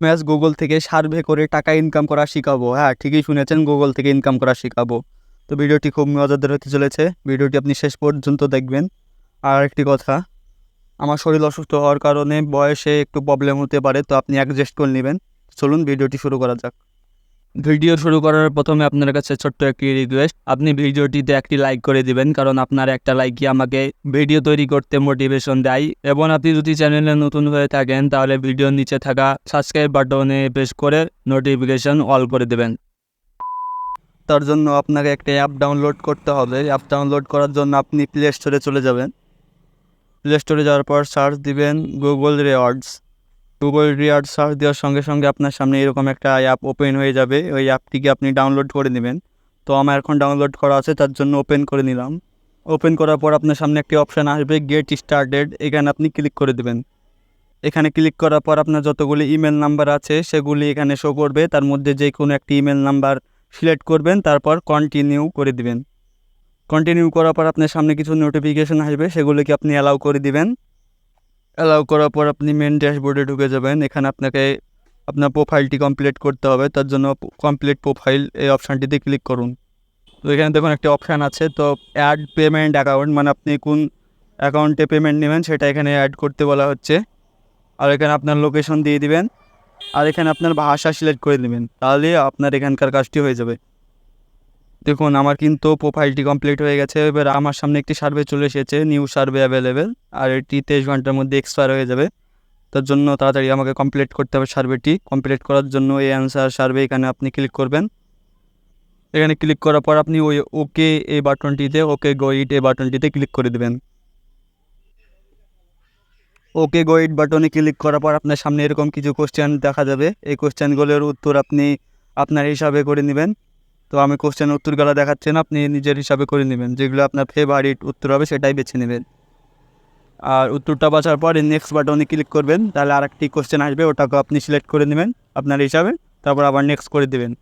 Match Google থেকে survey করে টাকা ইনকাম করা শেখাবো। হ্যাঁ, ঠিকই শুনেছেন, গুগল থেকে ইনকাম করা শেখাবো। তো ভিডিওটি খুব মজাদার হতে চলেছে, ভিডিওটি আপনি শেষ পর্যন্ত দেখবেন। আর একটি কথা, আমার শরীর অসুস্থ হওয়ার কারণে বয়সে একটু প্রবলেম হতে পারে, তো আপনি অ্যাডজাস্ট করে নেবেন। চলুন ভিডিওটি শুরু করা যাক। ভিডিও শুরু করার প্রথমে আপনার কাছে ছোট্ট একটি রিকোয়েস্ট, আপনি ভিডিওটিতে একটি লাইক করে দিবেন, কারণ আপনার একটা লাইকই আমাকে ভিডিও তৈরি করতে মোটিভেশন দেয়। এবং আপনি যদি চ্যানেলে নতুন হয়ে থাকেন তাহলে ভিডিওর নিচে থাকা সাবস্ক্রাইব বাটনে প্রেস করে নোটিফিকেশন অল করে দেবেন। তার জন্য আপনাকে একটা অ্যাপ ডাউনলোড করতে হবে। অ্যাপ ডাউনলোড করার জন্য আপনি প্লে স্টোরে চলে যাবেন। প্লে স্টোরে যাওয়ার পর সার্চ দিবেন Google rewards. Google rewards search দেওয়ার সঙ্গে সঙ্গে আপনার সামনে এরকম একটা অ্যাপ ওপেন হয়ে যাবে। ওই অ্যাপটিকে আপনি ডাউনলোড করে নেবেন। তো আমার এখন ডাউনলোড করা আছে, তার জন্য ওপেন করে নিলাম। ওপেন করার পর আপনার সামনে একটি অপশান আসবে গেট স্টার্টেড, এখানে আপনি ক্লিক করে দেবেন। এখানে ক্লিক করার পর আপনার যতগুলি ইমেল নাম্বার আছে সেগুলি এখানে শো করবে। তার মধ্যে যে কোনো একটি ইমেল নাম্বার সিলেক্ট করবেন, তারপর কন্টিনিউ করে দিবেন। কন্টিনিউ করার পর আপনার সামনে কিছু নোটিফিকেশন আসবে, সেগুলিকে আপনি অ্যালাউ করে দিবেন। অ্যালাউ করার পর আপনি মেন ড্যাশবোর্ডে ঢুকে যাবেন। এখানে আপনাকে আপনার প্রোফাইলটি কমপ্লিট করতে হবে, তার জন্য কমপ্লিট প্রোফাইল এই অপশানটিতে ক্লিক করুন। তো এখানে দেখুন একটি অপশান আছে, তো অ্যাড পেমেন্ট অ্যাকাউন্ট, মানে আপনি কোন অ্যাকাউন্টে পেমেন্ট নেবেন সেটা এখানে অ্যাড করতে বলা হচ্ছে। আর এখানে আপনার লোকেশন দিয়ে দিবেন, আর এখানে আপনার ভাষা সিলেক্ট করে দেবেন, তাহলে আপনার এখানকার কাজটি হয়ে যাবে। দেখুন আমার কিন্তু প্রোফাইলটি কমপ্লিট হয়ে গেছে। এবার আমার সামনে একটি সার্ভে চলে এসেছে, নিউ সার্ভে অ্যাভেলেবেল, আর এটি 23 ঘন্টার মধ্যে এক্সপায়ার হয়ে যাবে। তার জন্য তাড়াতাড়ি আমাকে কমপ্লিট করতে হবে। সার্ভেটি কমপ্লিট করার জন্য এই অ্যান্সার সার্ভে এখানে আপনি ক্লিক করবেন। এখানে ক্লিক করার পর আপনি ওই ওকে এই বাটনটিতে, ওকে গো ইট এই বাটনটিতে ক্লিক করে দেবেন। ওকে গো ইট বাটনে ক্লিক করার পর আপনার সামনে এরকম কিছু কোশ্চেন দেখা যাবে। এই কোশ্চেনগুলোর উত্তর আপনি আপনার হিসাবে করে নেবেন। তো আমি কোশ্চেন উত্তরগুলো দেখাচ্ছি না, আপনি নিজের হিসাবে করে নেবেন, যেগুলো আপনার ফেভারিট উত্তর হবে সেটাই বেছে নেবেন। আর উত্তরটা বাছার পর নেক্সট বাটনে ক্লিক করবেন, তাহলে আরেকটি কোশ্চেন আসবে, ওটাকে আপনি সিলেক্ট করে নেবেন আপনার হিসাবে, তারপর আবার নেক্সট করে দেবেন।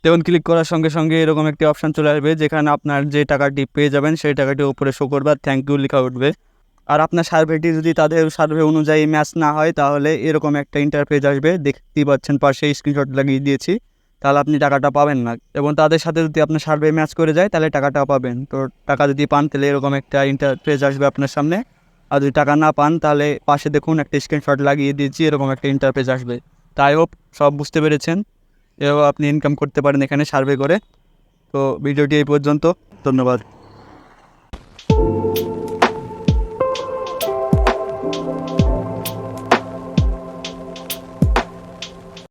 যেমন ক্লিক করার সঙ্গে সঙ্গে এরকম একটি অপশান চলে আসবে, যেখানে আপনার যে টাকাটি পেয়ে যাবেন সেই টাকাটি উপরে শো করবে আর থ্যাংক ইউ লেখা উঠবে। আর আপনার সার্ভেটি যদি তাদের সার্ভে অনুযায়ী ম্যাচ না হয় তাহলে এরকম একটা ইন্টারফেস আসবে, দেখতেই পাচ্ছেন পাশে স্ক্রিনশট লাগিয়ে দিয়েছি, তাহলে আপনি টাকাটা পাবেন না। এবং তাদের সাথে যদি আপনার সার্ভে ম্যাচ করে যায় তাহলে টাকাটা পাবেন। তো টাকা যদি পান তাহলে এরকম একটা ইন্টারফেস আসবে আপনার সামনে। আর যদি টাকা না পান তাহলে পাশে দেখুন একটা স্ক্রিনশট লাগিয়ে দিয়েছি, এরকম একটা ইন্টারফেস আসবে। তাই হোপ সব বুঝতে পেরেছেন। এভাবে আপনি ইনকাম করতে পারেন এখানে সার্ভে করে। তো ভিডিওটি এই পর্যন্ত, ধন্যবাদ।